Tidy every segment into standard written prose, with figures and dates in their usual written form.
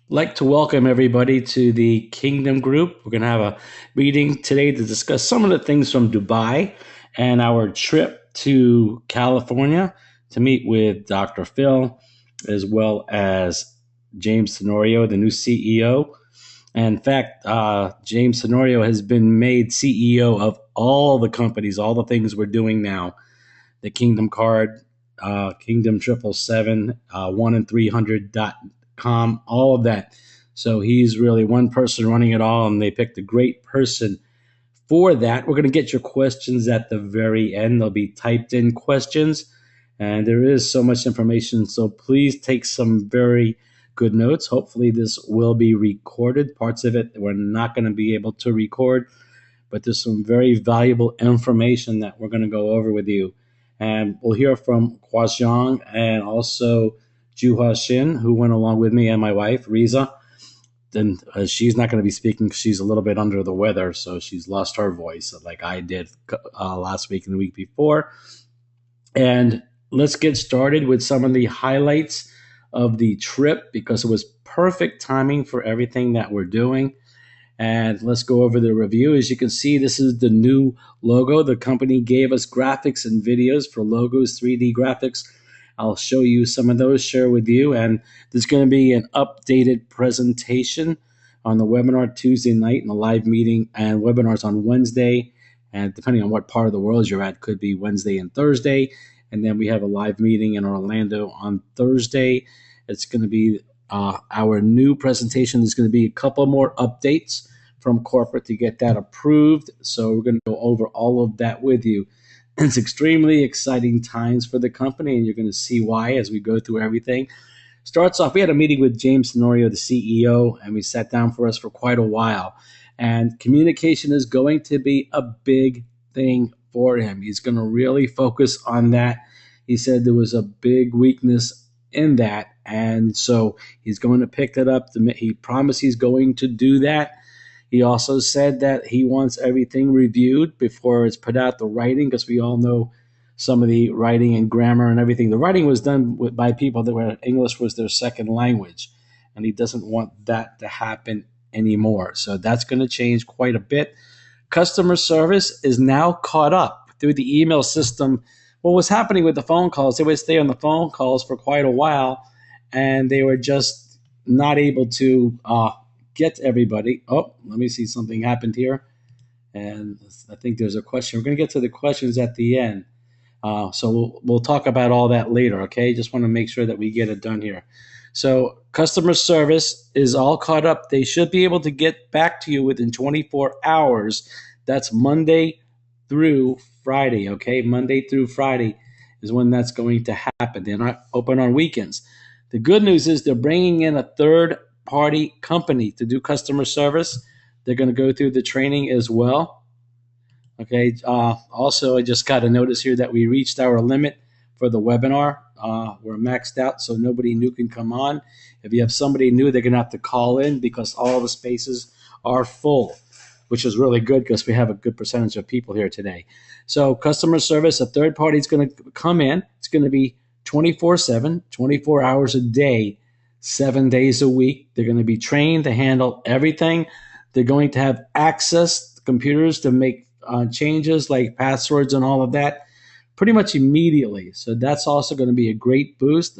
Like to welcome everybody to the Kingdom Group. We're going to have a meeting today to discuss some of the things from Dubai and our trip to California to meet with Dr. Phil, as well as James Tenorio, the new CEO. And in fact, James Tenorio has been made CEO of all the companies, all the things we're doing now. The Kingdom Card, Kingdom 777, 1-300.com, all of that. So he's really one person running it all, and they picked a great person for that. We're going to get your questions at the very end. They'll be typed in questions, and there is so much information. So please take some very good notes. Hopefully this will be recorded. Parts of it we're not going to be able to record, but there's some very valuable information that we're going to go over with you. And we'll hear from Kwasiang and also Juha Shin, who went along with me, and my wife, Riza. Then she's not going to be speaking because she's a little bit under the weather, so she's lost her voice like I did last week and the week before. And let's get started with some of the highlights of the trip because it was perfect timing for everything that we're doing. And let's go over the review. As you can see, this is the new logo. The company gave us graphics and videos for logos, 3D graphics. I'll show you some of those, share with you. And there's going to be an updated presentation on the webinar Tuesday night and a live meeting and webinars on Wednesday. And depending on what part of the world you're at, could be Wednesday and Thursday. And then we have a live meeting in Orlando on Thursday. It's going to be our new presentation. There's going to be a couple more updates from corporate to get that approved. So we're going to go over all of that with you. It's extremely exciting times for the company, and you're going to see why as we go through everything. Starts off, we had a meeting with James Tenorio, the CEO, and we sat down for us for quite a while. And communication is going to be a big thing for him. He's going to really focus on that. He said there was a big weakness in that, and so he's going to pick that up. He promised he's going to do that. He also said that he wants everything reviewed before it's put out, the writing, because we all know some of the writing and grammar and everything. The writing was done by people that were English was their second language, and he doesn't want that to happen anymore. So that's going to change quite a bit. Customer service is now caught up through the email system. What was happening with the phone calls, they would stay on the phone calls for quite a while, and they were just not able to get to everybody. Oh, let me see, something happened here. And I think there's a question. We're going to get to the questions at the end. So we'll talk about all that later, okay? Just want to make sure that we get it done here. So customer service is all caught up. They should be able to get back to you within 24 hours. That's Monday through Friday, okay? Monday through Friday is when that's going to happen. They're not open on weekends. The good news is they're bringing in a third-party company to do customer service. They're going to go through the training as well. Okay. Also, I just got a notice here that we reached our limit for the webinar. We're maxed out, so nobody new can come on. If you have somebody new, they're going to have to call in because all the spaces are full, which is really good because we have a good percentage of people here today. So customer service, a third party is going to come in. It's going to be 24/7, 24 hours a day, 7 days a week. They're going to be trained to handle everything. They're going to have access to computers to make changes like passwords and all of that pretty much immediately. So that's also going to be a great boost.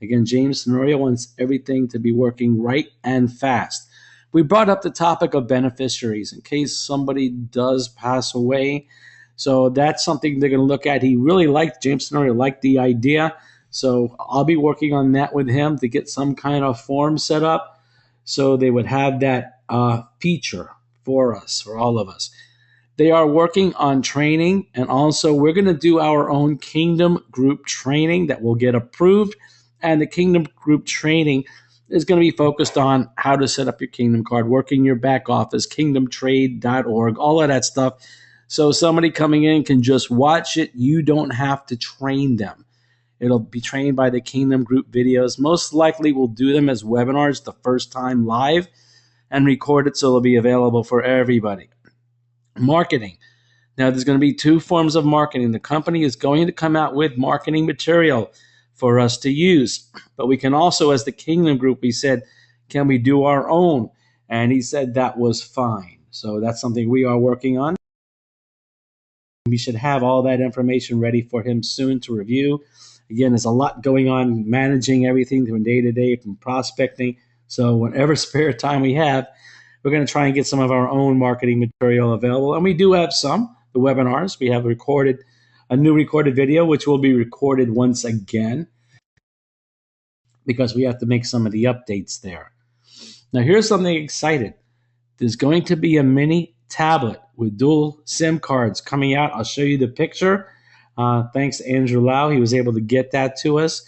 Again, James Tenorio wants everything to be working right and fast. We brought up the topic of beneficiaries in case somebody does pass away. So that's something they're going to look at. He really liked, James Tenorio liked the idea. So I'll be working on that with him to get some kind of form set up so they would have that feature for us, for all of us. They are working on training, and also we're going to do our own Kingdom Group training that will get approved. And the Kingdom Group training is going to be focused on how to set up your Kingdom card, working your back office, kingdomtrade.org, all of that stuff. So somebody coming in can just watch it. You don't have to train them. It'll be trained by the Kingdom Group videos. Most likely we'll do them as webinars the first time live and record it so it'll be available for everybody. Marketing. Now, there's going to be two forms of marketing. The company is going to come out with marketing material for us to use. But we can also, as the Kingdom Group, we said, Can we do our own? And he said that was fine. So that's something we are working on. We should have all that information ready for him soon to review. Again, there's a lot going on, managing everything from day to day, from prospecting. So whenever spare time we have, we're going to try and get some of our own marketing material available. And we do have some, the webinars. We have a new recorded video, which will be recorded once again because we have to make some of the updates there. Now, here's something exciting. There's going to be a mini tablet with dual SIM cards coming out. I'll show you the picture. Thanks to Andrew Lau. He was able to get that to us.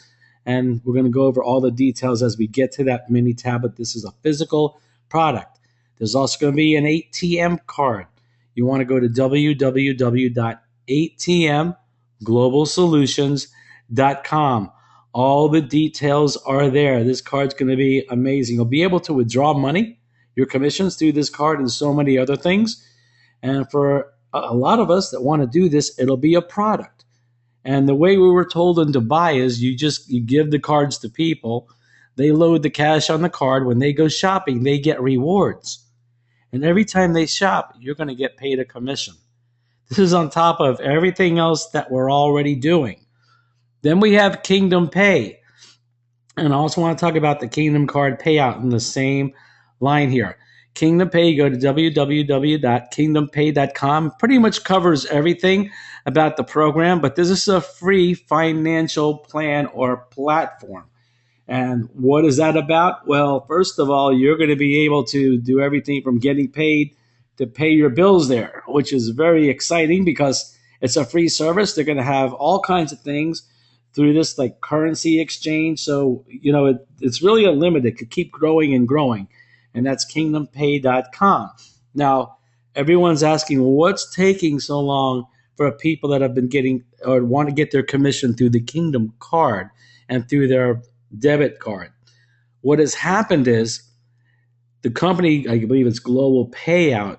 And we're going to go over all the details as we get to that mini tablet. This is a physical product. There's also going to be an ATM card. You want to go to www.atmglobalsolutions.com. All the details are there. This card's going to be amazing. You'll be able to withdraw money, your commissions through this card and so many other things. And for a lot of us that want to do this, it'll be a product. And the way we were told in Dubai is you give the cards to people. They load the cash on the card. When they go shopping, they get rewards. And every time they shop, you're going to get paid a commission. This is on top of everything else that we're already doing. Then we have Kingdom Pay. And I also want to talk about the Kingdom Card payout in the same line here. Kingdom Pay, go to www.kingdompay.com. Pretty much covers everything about the program, but this is a free financial plan or platform. And what is that about? Well, first of all, you're going to be able to do everything from getting paid to pay your bills there, which is very exciting because it's a free service. They're going to have all kinds of things through this, like currency exchange. So, it's really unlimited. It could keep growing and growing. And that's kingdompay.com. Now, everyone's asking, well, what's taking so long for people that have been getting or want to get their commission through the Kingdom card and through their debit card? What has happened is the company, I believe it's Global Payout,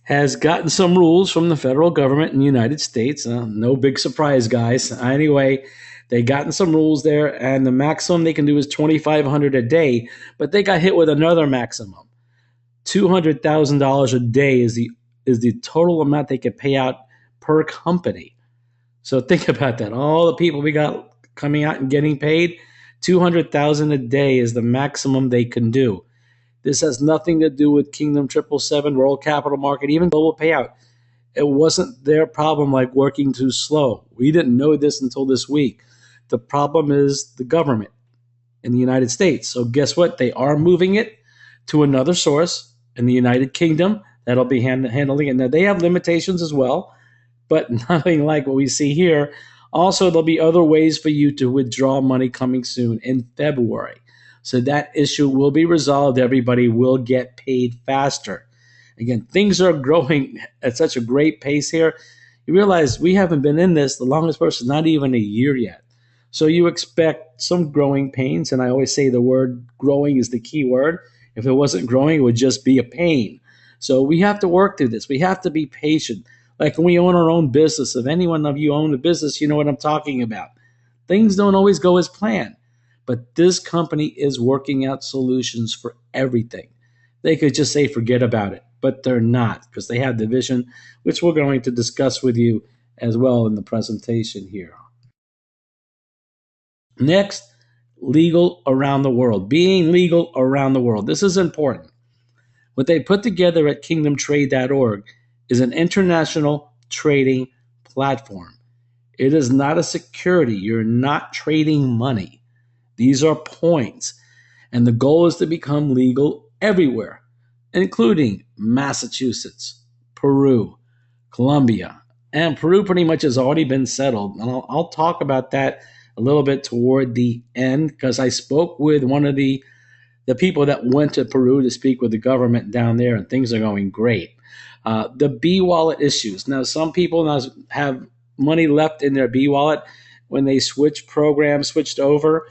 has gotten some rules from the federal government in the United States. No big surprise, guys. Anyway, they gotten some rules there, and the maximum they can do is $2,500 a day, but they got hit with another maximum. $200,000 a day is the total amount they could pay out per company. So think about that. All the people we got coming out and getting paid, $200,000 a day is the maximum they can do. This has nothing to do with Kingdom 777, World Capital Market, even Global Payout. It wasn't their problem like working too slow. We didn't know this until this week. The problem is the government in the United States. So guess what? They are moving it to another source in the United Kingdom that'll be handling it. Now, they have limitations as well, but nothing like what we see here. Also, there'll be other ways for you to withdraw money coming soon in February. So that issue will be resolved. Everybody will get paid faster. Again, things are growing at such a great pace here. You realize we haven't been in this, the longest person, not even a year yet. So you expect some growing pains. And I always say the word growing is the key word. If it wasn't growing, it would just be a pain. So we have to work through this. We have to be patient. Like when we own our own business, if anyone of you own a business, you know what I'm talking about. Things don't always go as planned. But this company is working out solutions for everything. They could just say, forget about it, but they're not because they have the vision, which we're going to discuss with you as well in the presentation here. Next, legal around the world, being legal around the world. This is important. What they put together at kingdomtrade.org is an international trading platform. It is not a security. You're not trading money. These are points, and the goal is to become legal everywhere, including Massachusetts, Peru, Colombia, and Peru pretty much has already been settled. And I'll talk about that a little bit toward the end because I spoke with one of the people that went to Peru to speak with the government down there, and things are going great. The B-wallet issues. Now, some people now have money left in their B-wallet when they switched over.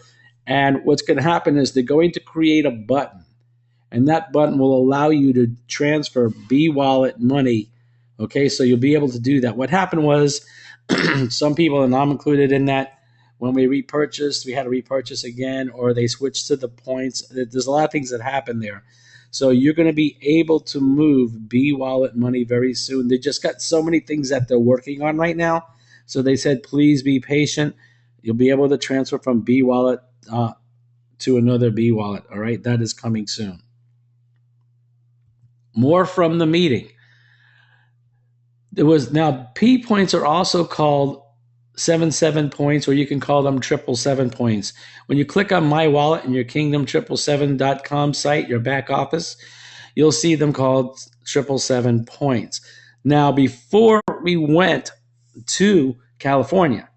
And what's going to happen is they're going to create a button, and that button will allow you to transfer B-wallet money. Okay, so you'll be able to do that. What happened was some people, and I'm included in that, when we repurchased, we had to repurchase again, or they switched to the points. There's a lot of things that happen there. So you're going to be able to move B-Wallet money very soon. They just got so many things that they're working on right now. So they said, please be patient. You'll be able to transfer from B-Wallet to another B-Wallet. All right, that is coming soon. More from the meeting. Now P points are also called 77 points, or you can call them 777 points. When you click on My Wallet in your KINGDOM777.com site, your back office, you'll see them called 777 points. Now, before we went to California,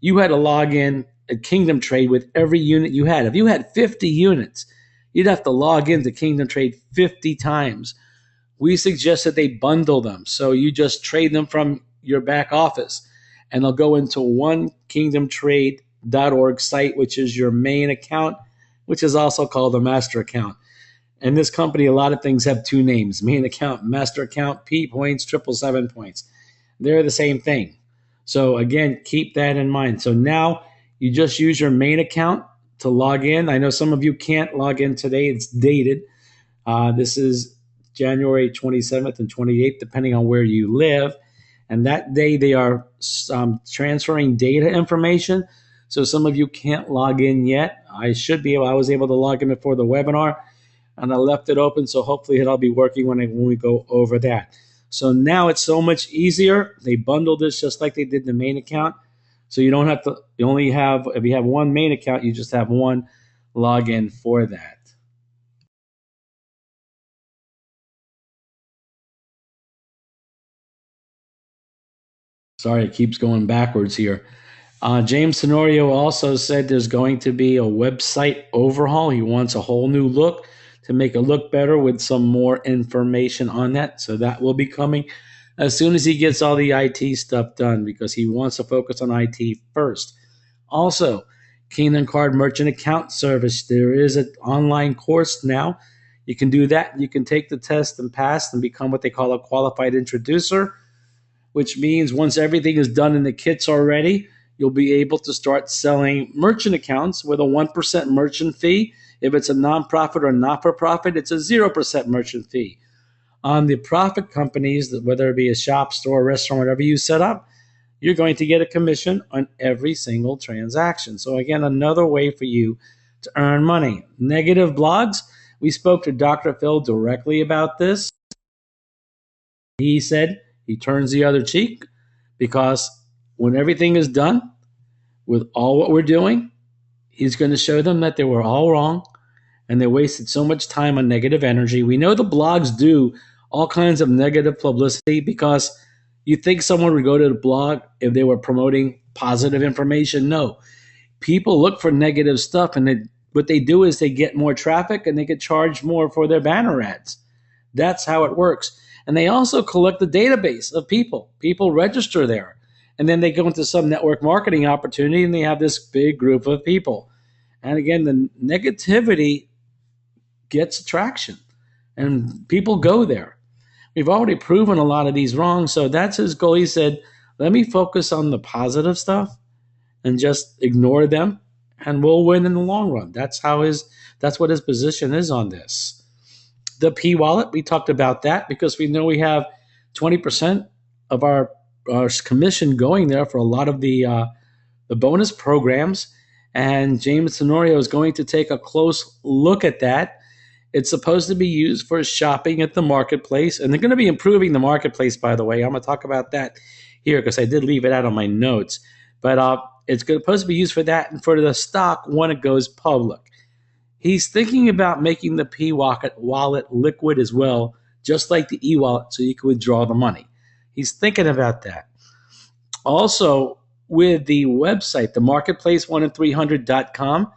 you had to log in at Kingdom Trade with every unit you had. If you had 50 units, you'd have to log into Kingdom Trade 50 times. We suggested they bundle them, so you just trade them from your back office, and they'll go into one kingdomtrade.org site, which is your main account, which is also called a master account. And this company, a lot of things have two names: main account, master account, P points, 777 points. They're the same thing. So again, keep that in mind. So now you just use your main account to log in. I know some of you can't log in today. It's dated. This is January 27th and 28th, depending on where you live. And that day they are transferring data information. So some of you can't log in yet. I was able to log in before the webinar, and I left it open. So hopefully it'll be working when we go over that. So now it's so much easier. They bundled this just like they did the main account. So you don't have to, if you have one main account, you just have one login for that. Sorry, it keeps going backwards here. James Tenorio also said there's going to be a website overhaul. He wants a whole new look to make it look better with some more information on that. So that will be coming as soon as he gets all the IT stuff done, because he wants to focus on IT first. Also, Kingdom Card Merchant Account Service. There is an online course now. You can do that. You can take the test and pass and become what they call a qualified introducer, which means once everything is done and the kits are ready, you'll be able to start selling merchant accounts with a 1% merchant fee. If it's a nonprofit or not-for-profit, it's a 0% merchant fee. On the profit companies, whether it be a shop, store, restaurant, whatever you set up, you're going to get a commission on every single transaction. So again, another way for you to earn money. Negative blogs. We spoke to Dr. Phil directly about this. He said he turns the other cheek, because when everything is done with all what we're doing, he's going to show them that they were all wrong and they wasted so much time on negative energy. We know the blogs do all kinds of negative publicity, because you think someone would go to the blog if they were promoting positive information. No. People look for negative stuff, and what they do is they get more traffic and they get charged more for their banner ads. That's how it works. And they also collect the database of people. People register there. And then they go into some network marketing opportunity and they have this big group of people. And again, the negativity gets traction and people go there. We've already proven a lot of these wrong. So that's his goal. He said, let me focus on the positive stuff and just ignore them, and we'll win in the long run. That's what his position is on this. The P wallet, we talked about that because we know we have 20% of our commission going there for a lot of the bonus programs. And James Tenorio is going to take a close look at that. It's supposed to be used for shopping at the marketplace. And they're going to be improving the marketplace, by the way. I'm going to talk about that here because I did leave it out on my notes. But it's supposed to be used for that and for the stock when it goes public. He's thinking about making the P wallet liquid as well, just like the E wallet, so you can withdraw the money. He's thinking about that. Also, with the website, the marketplace 1in300.com,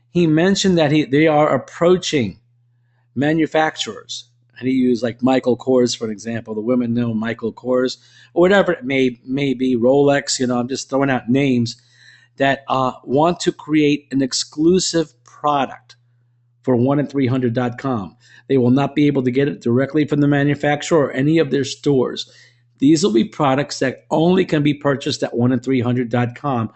he mentioned that they are approaching manufacturers. And he used like Michael Kors, for example. The women know Michael Kors, or whatever it may be, Rolex. I'm just throwing out names that want to create an exclusive product for 1in300.com. They will not be able to get it directly from the manufacturer or any of their stores. These will be products that only can be purchased at 1in300.com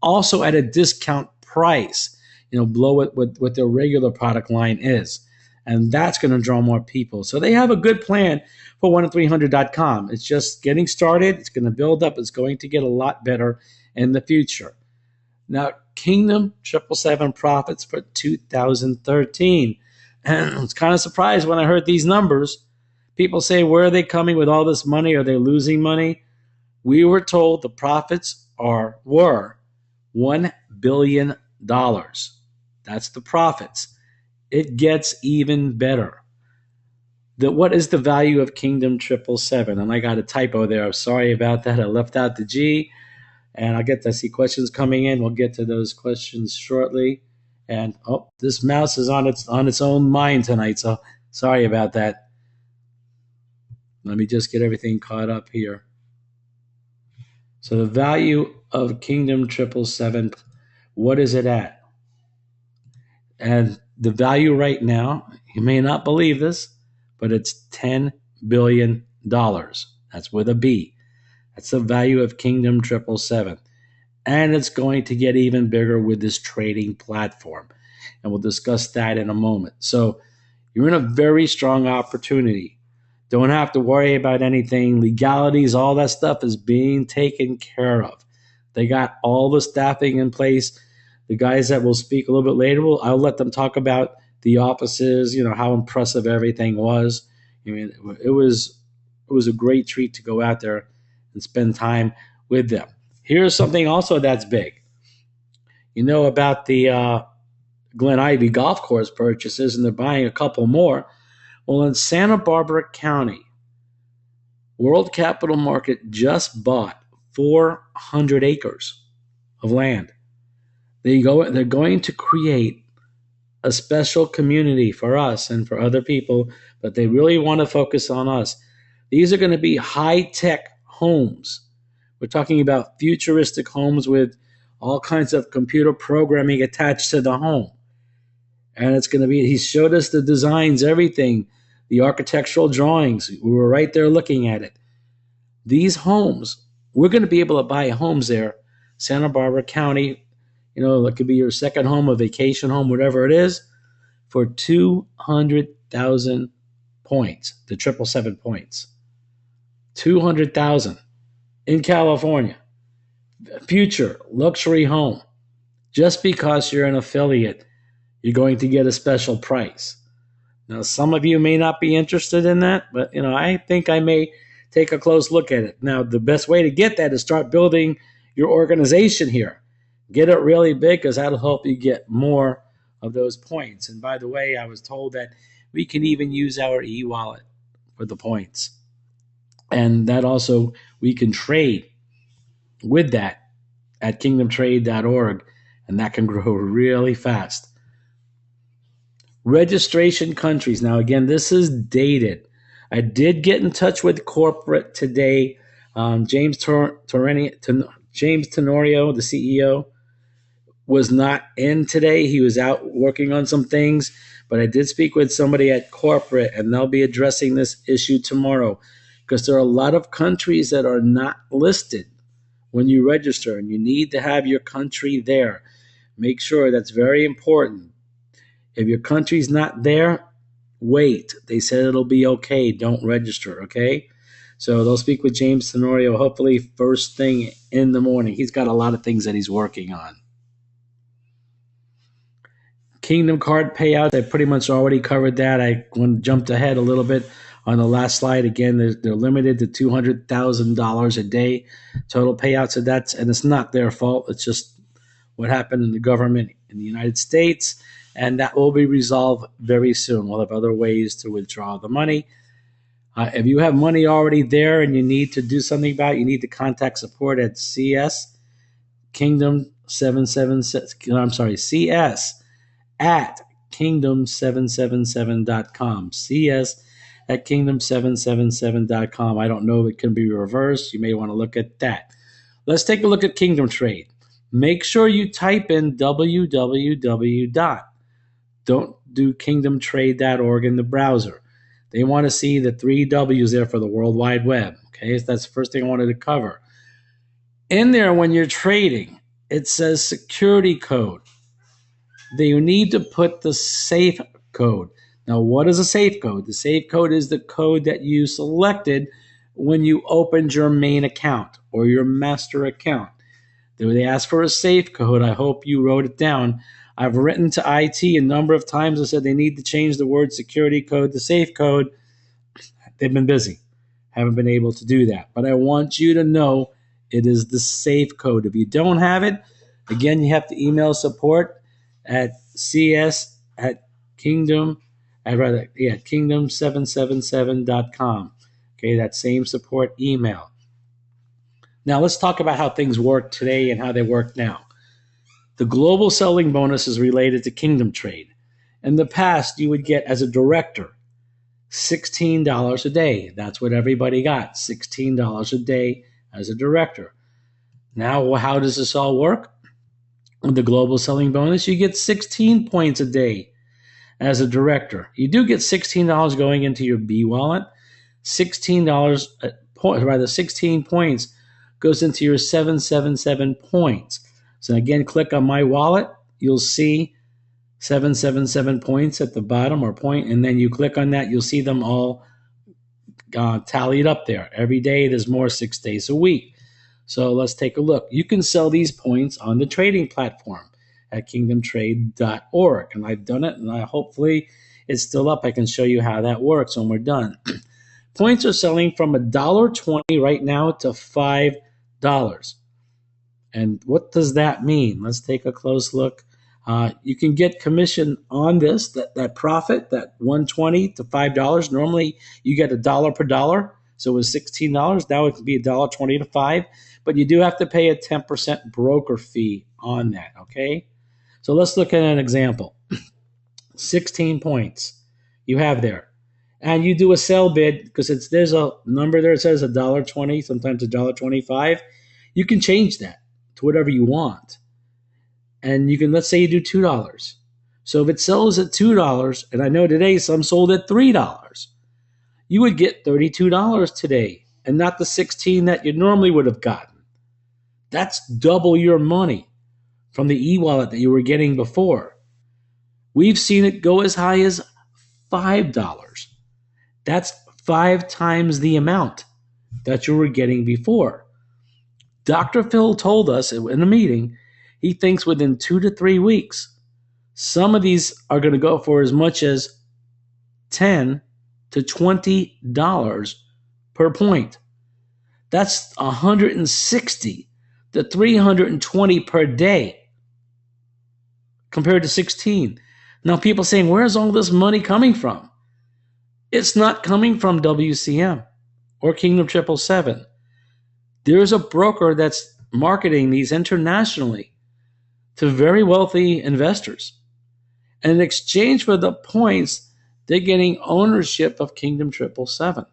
also at a discount price, below what their regular product line is. And that's going to draw more people. So they have a good plan for 1-300.com. It's just getting started. It's going to build up. It's going to get a lot better in the future. Now, Kingdom777 profits for 2013. And I was kind of surprised when I heard these numbers. People say, where are they coming with all this money? Are they losing money? We were told the profits were $1 billion. That's the profits. It gets even better. What is the value of Kingdom777? And I got a typo there. I'm sorry about that. I left out the G. And I'll get to see questions coming in. We'll get to those questions shortly. And this mouse is on its own mind tonight. So sorry about that. Let me just get everything caught up here. So the value of Kingdom777, what is it at? And the value right now, you may not believe this, but it's $10 billion. That's with a B. That's the value of Kingdom777. And it's going to get even bigger with this trading platform. And we'll discuss that in a moment. So you're in a very strong opportunity. Don't have to worry about anything. Legalities, all that stuff is being taken care of. They got all the staffing in place. The guys that will speak a little bit later, I'll let them talk about the offices, how impressive everything was. I mean, it was a great treat to go out there and spend time with them. Here's something also that's big. About the Glen Ivy golf course purchases, and they're buying a couple more. Well, in Santa Barbara County, World Capital Market just bought 400 acres of land. They're going to create a special community for us and for other people, but they really want to focus on us. These are going to be high-tech homes. We're talking about futuristic homes with all kinds of computer programming attached to the home. And it's going to be, he showed us the designs, everything, the architectural drawings. We were right there looking at it. These homes, we're going to be able to buy homes there, Santa Barbara County, it could be your second home, a vacation home, whatever it is, for 200,000 points, the 777 points. 200,000 in California. Future luxury home. Just because you're an affiliate, you're going to get a special price. Now, some of you may not be interested in that, but I think I may take a close look at it. Now, the best way to get that is start building your organization here. Get it really big, because that'll help you get more of those points. And by the way, I was told that we can even use our e-wallet for the points. And that also, we can trade with that at kingdomtrade.org, and that can grow really fast. Registration countries. Now, again, this is dated. I did get in touch with corporate today. James Tenorio, the CEO, was not in today. He was out working on some things, but I did speak with somebody at corporate, and they'll be addressing this issue tomorrow, because there are a lot of countries that are not listed when you register, and you need to have your country there. Make sure that's very important. If your country's not there, wait. They said it'll be okay. Don't register, okay? So they'll speak with James Tenorio hopefully first thing in the morning. He's got a lot of things that he's working on. Kingdom card payouts, I pretty much already covered that. I jumped ahead a little bit on the last slide. Again, they're limited to $200,000 a day total payouts. And it's not their fault. It's just what happened in the government in the United States. And that will be resolved very soon. We'll have other ways to withdraw the money. If you have money already there and you need to do something about it, you need to contact support at CS at kingdom777.com. CS at kingdom777.com. I don't know if it can be reversed. You may want to look at that. Let's take a look at Kingdom Trade. Make sure you type in www. Don't do kingdomtrade.org in the browser. They want to see the 3 W's there for the World Wide Web. Okay, so that's the first thing I wanted to cover. In there, when you're trading, it says security code. They need to put the safe code. Now, what is a safe code? The safe code is the code that you selected when you opened your main account or your master account. They ask for a safe code. I hope you wrote it down. I've written to IT a number of times. I said they need to change the word security code to safe code. They've been busy. Haven't been able to do that. But I want you to know it is the safe code. If you don't have it, again, you have to email support at cs at kingdom777.com. Okay, that same support email. Now let's talk about how things work today and how they work now. The global selling bonus is related to Kingdom Trade. In the past, you would get as a director $16 a day. That's what everybody got, $16 a day as a director. Now, how does this all work? With the global selling bonus, you get 16 points a day as a director. You do get $16 going into your B wallet. $16 16 points goes into your 777 points. So again, click on my wallet. You'll see 777 points at the bottom or point, and then you click on that. You'll see them all tallied up there. Every day there's more, 6 days a week. So let's take a look. You can sell these points on the trading platform at kingdomtrade.org. And I've done it, and hopefully it's still up. I can show you how that works when we're done. Points are selling from $1.20 right now to $5. And what does that mean? Let's take a close look. You can get commission on this, that profit, that $1.20 to $5. Normally, you get $1 per dollar. So it was $16. Now it could be $1.20 to $5. But you do have to pay a 10% broker fee on that, okay? So let's look at an example. 16 points you have there. And you do a sell bid because there's a number there that says $1.20, sometimes $1.25. You can change that to whatever you want. And you can, let's say you do $2. So if it sells at $2, and I know today some sold at $3, you would get $32 today and not the 16 that you normally would have gotten. That's double your money from the e-wallet that you were getting before. We've seen it go as high as $5. That's 5 times the amount that you were getting before. Dr. Phil told us in a meeting, he thinks within 2 to 3 weeks, some of these are going to go for as much as $10 to $20 per point. That's 160 to 320 per day compared to 16. Now people saying, where's all this money coming from? It's not coming from WCM or Kingdom 777. There's a broker that's marketing these internationally to very wealthy investors. And in exchange for the points, they're getting ownership of Kingdom 777,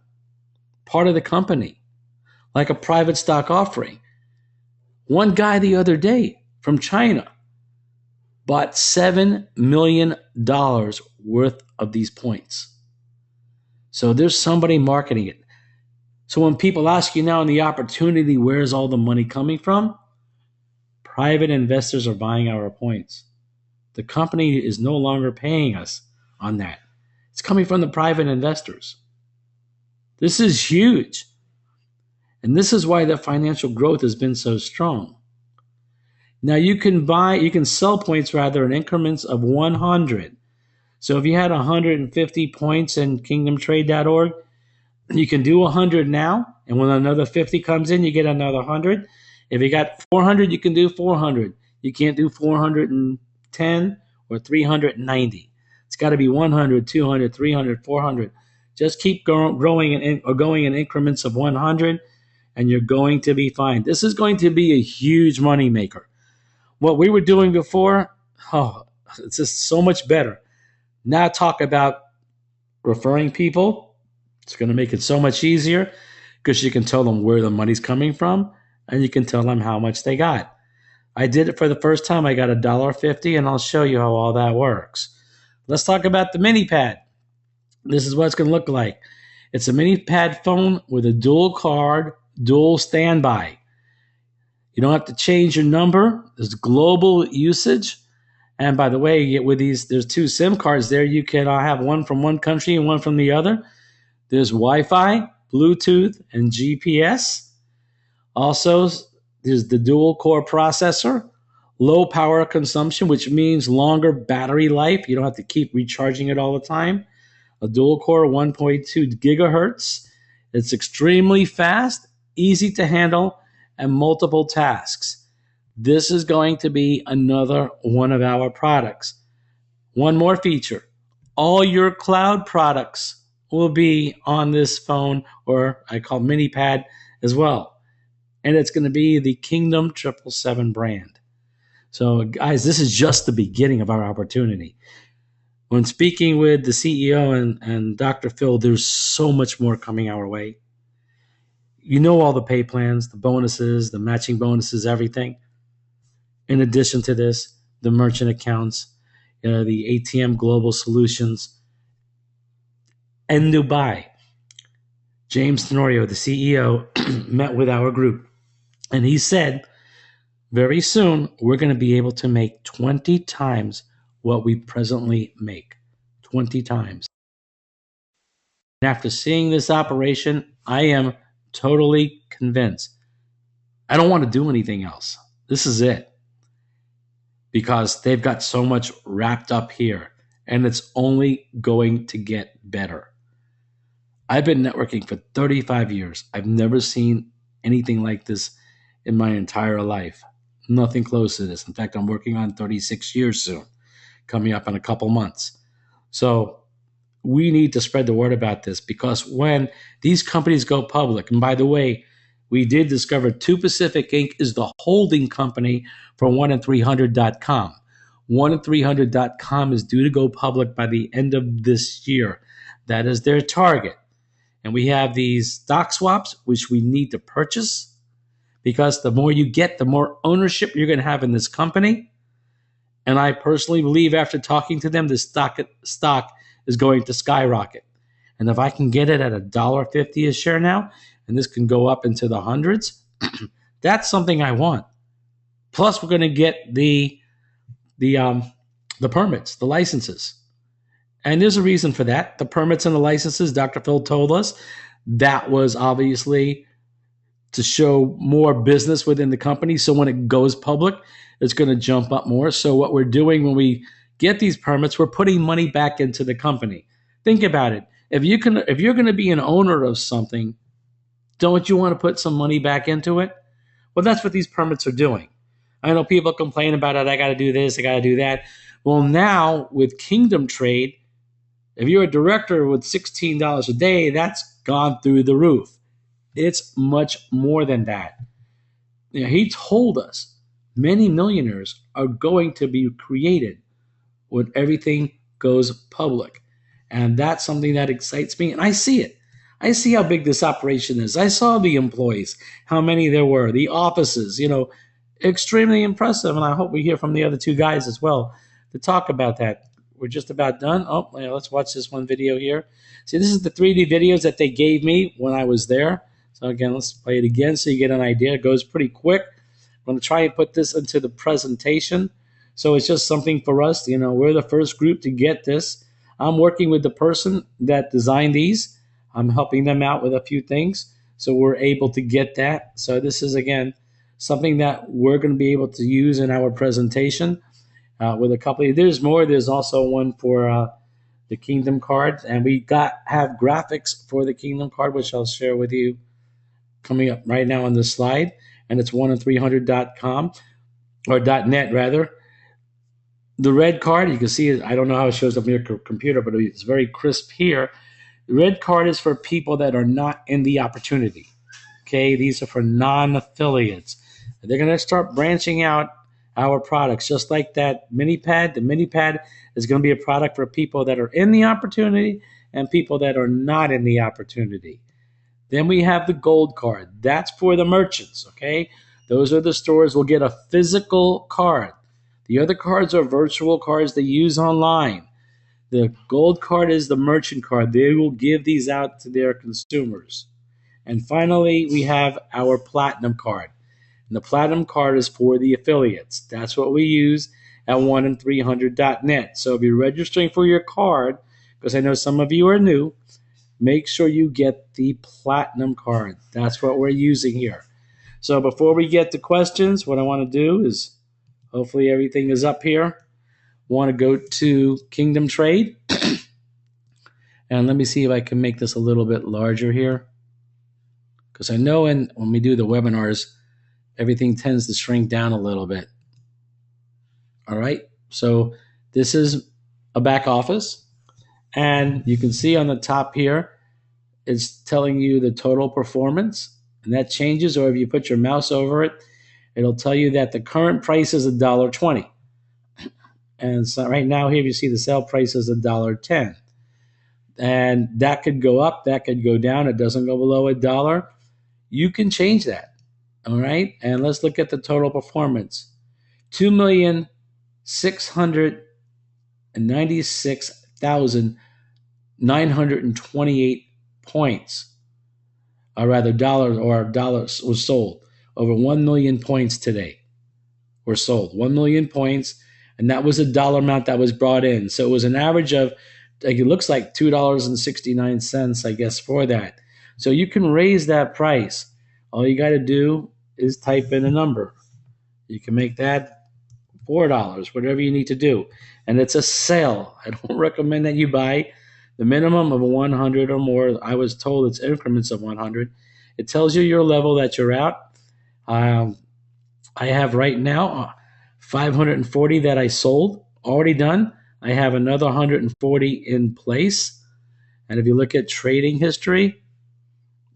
part of the company, like a private stock offering. One guy the other day from China bought $7 million worth of these points. So there's somebody marketing it. So when people ask you now in the opportunity, where's all the money coming from? Private investors are buying our points. The company is no longer paying us on that. It's coming from the private investors. This is huge. And this is why the financial growth has been so strong. Now you can sell points rather in increments of 100. So if you had 150 points in kingdomtrade.org, you can do 100 now. And when another 50 comes in, you get another 100. If you got 400, you can do 400. You can't do 410 or 390. It's got to be 100, 200, 300, 400. Just keep going in increments of 100, and you're going to be fine. This is going to be a huge money maker. What we were doing before, it's just so much better. Now talk about referring people. It's going to make it so much easier because you can tell them where the money's coming from, and you can tell them how much they got. I did it for the first time. I got $1.50, and I'll show you how all that works. Let's talk about the mini pad. This is what it's going to look like. It's a mini pad phone with a dual card, dual standby. You don't have to change your number. There's global usage. And by the way, with these, there's 2 SIM cards there. You can have one from one country and one from the other. There's Wi-Fi, Bluetooth, and GPS. Also, there's the dual core processor, low power consumption, which means longer battery life. You don't have to keep recharging it all the time. A dual core 1.2 gigahertz. It's extremely fast, easy to handle, and multiple tasks. This is going to be another one of our products. One more feature. All your cloud products will be on this phone, or I call mini pad as well. And it's going to be the Kingdom777 brand. So guys, this is just the beginning of our opportunity. When speaking with the CEO and Dr. Phil, there's so much more coming our way. You know all the pay plans, the bonuses, the matching bonuses, everything. In addition to this, the merchant accounts, the ATM Global Solutions. In Dubai, James Tenorio, the CEO, met with our group, and he said, very soon, we're going to be able to make 20 times what we presently make. 20 times. And after seeing this operation, I am totally convinced. I don't want to do anything else. This is it. Because they've got so much wrapped up here, and it's only going to get better. I've been networking for 35 years. I've never seen anything like this in my entire life. Nothing close to this. In fact, I'm working on 36 years soon, coming up in a couple months. So we need to spread the word about this, because when these companies go public, and by the way, we did discover 2 Pacific Inc. is the holding company for 1-in-300.com. 1-in-300.com is due to go public by the end of this year. That is their target. And we have these stock swaps, which we need to purchase, because the more you get, the more ownership you're going to have in this company. And I personally believe, after talking to them, the stock is going to skyrocket. And if I can get it at $1.50 a share now, and this can go up into the hundreds, that's something I want. Plus, we're going to get the permits, the licenses. And there's a reason for that. The permits and the licenses, Dr. Phil told us, that was obviously to show more business within the company. So when it goes public, it's going to jump up more. So what we're doing when we get these permits, we're putting money back into the company. Think about it. If you're going to be an owner of something, don't you want to put some money back into it? Well, that's what these permits are doing. I know people complain about it. I got to do this. I got to do that. Well, now with Kingdom Trade, if you're a director with $16 a day, that's gone through the roof. It's much more than that. You know, he told us many millionaires are going to be created when everything goes public. And that's something that excites me. And I see it. I see how big this operation is. I saw the employees, how many there were, the offices, extremely impressive. And I hope we hear from the other 2 guys as well to talk about that. We're just about done. Oh, let's watch this one video here. See, this is the 3D videos that they gave me when I was there. So again, let's play it again so you get an idea. It goes pretty quick. I'm going to try and put this into the presentation. So it's just something for us. We're the first group to get this. I'm working with the person that designed these. I'm helping them out with a few things. So we're able to get that. So this is, again, something that we're going to be able to use in our presentation with a couple of, there's more. There's also one for the Kingdom card. And we have graphics for the Kingdom card, which I'll share with you coming up right now on this slide. And it's 1-in-300.com or .net rather. The red card, you can see it. I don't know how it shows up on your computer, but it's very crisp here. The red card is for people that are not in the opportunity. Okay, these are for non-affiliates. They're going to start branching out our products, just like that mini pad. The mini pad is going to be a product for people that are in the opportunity and people that are not in the opportunity. Then we have the gold card. That's for the merchants, okay? Those are the stores will get a physical card. The other cards are virtual cards they use online. The gold card is the merchant card. They will give these out to their consumers. And finally, we have our platinum card. And the platinum card is for the affiliates. That's what we use at 1in300.net. So if you're registering for your card, because I know some of you are new, make sure you get the platinum card. That's what we're using here. So before we get to questions, what I want to do is, hopefully everything is up here. I want to go to Kingdom Trade. And let me see if I can make this a little bit larger here. Because I know when we do the webinars, everything tends to shrink down a little bit. All right, so this is a back office. And you can see on the top here, it's telling you the total performance. And that changes, or if you put your mouse over it, it'll tell you that the current price is $1.20. And so right now here, you see the sale price is $1.10. And that could go up, that could go down. It doesn't go below $1. You can change that. All right. And let's look at the total performance. 2,696,928 points, or rather dollars was sold. Over 1 million points today were sold. 1 million points. And that was a dollar amount that was brought in. So it was an average of, it looks like $2.69, I guess, for that. So you can raise that price. All you got to do is type in a number. You can make that $4, whatever you need to do. And it's a sale. I don't recommend that you buy the minimum of 100 or more. I was told it's increments of 100. It tells you your level that you're at. I have right now 540 that I sold, already done. I have another 140 in place. And if you look at trading history,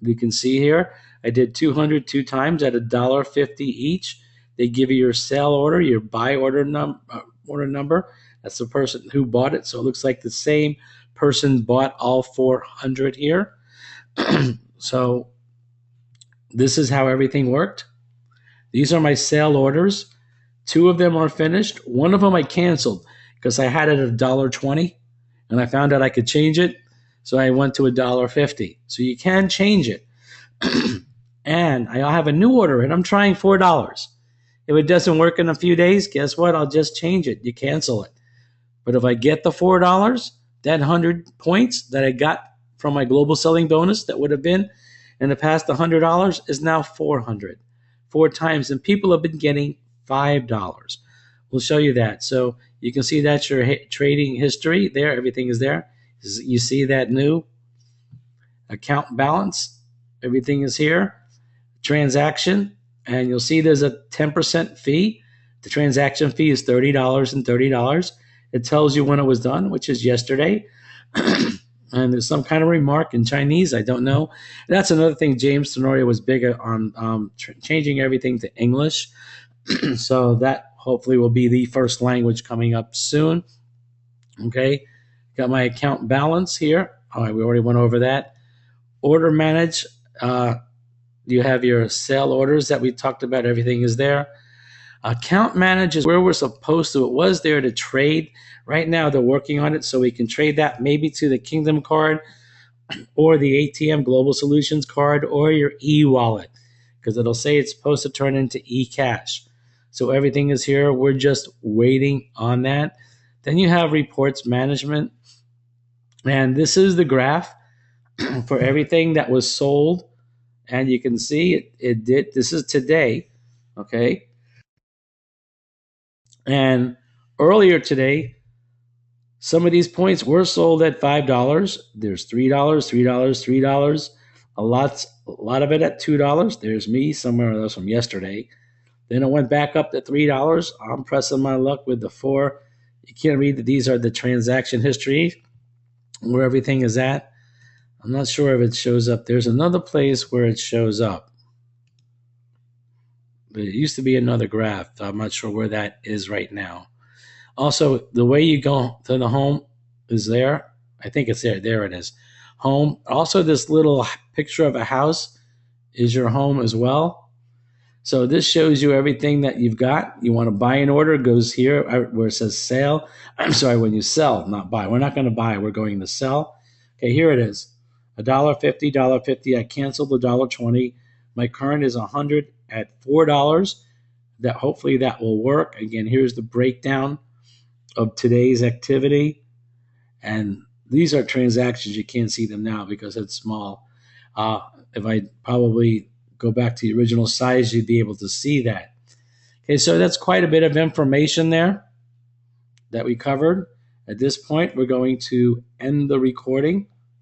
you can see here, I did 200 two times at $1.50 each. They give you your sale order, your buy order number. That's the person who bought it. So it looks like the same person bought all 400 here. So this is how everything worked. These are my sale orders. 2 of them are finished. 1 of them I canceled because I had it at $1.20 and I found out I could change it. So I went to $1.50. So you can change it. And I have a new order and I'm trying $4. If it doesn't work in a few days, guess what? I'll just change it. You cancel it. But if I get the $4, that 100 points that I got from my global selling bonus that would have been in the past $100 is now 400. 4 times. And people have been getting $5. We'll show you that. So you can see that's your trading history there. Everything is there. You see that new account balance. Everything is here. Transaction. And you'll see there's a 10% fee. The transaction fee is $30 and $30. It tells you when it was done, which is yesterday. And there's some kind of remark in Chinese. I don't know. That's another thing. James Tenorio was big on changing everything to English. So that hopefully will be the first language coming up soon. Okay. Got my account balance here. All right. We already went over that. Order manage. You have your sale orders that we talked about. Everything is there. Account manage is where we're supposed to. It was there to trade. Right now they're working on it so we can trade that maybe to the Kingdom card or the ATM Global Solutions card or your e-wallet, because it'll say it's supposed to turn into e-cash. So everything is here. We're just waiting on that. Then you have reports management. And this is the graph for everything that was sold. And you can see it did. This is today. Okay. And earlier today, some of these points were sold at $5. There's $3, $3, $3. A lot of it at $2. There's me somewhere else from yesterday. Then it went back up to $3. I'm pressing my luck with the 4. You can't read that these are the transaction history where everything is at. I'm not sure if it shows up. There's another place where it shows up. But it used to be another graph. I'm not sure where that is right now. Also, the way you go to the home is there. I think it's there. There it is. Home. Also, this little picture of a house is your home as well. So this shows you everything that you've got. You want to buy an order, it goes here where it says sale. I'm sorry, when you sell, not buy. We're not going to buy. We're going to sell. Okay, here it is. $1.50, $1.50. I canceled the $1.20. My current is 100 at $4. That hopefully that will work. Again, here's the breakdown of today's activity. And these are transactions. You can't see them now because it's small. If I probably go back to the original size, you'd be able to see that. Okay, so that's quite a bit of information there that we covered. At this point, we're going to end the recording.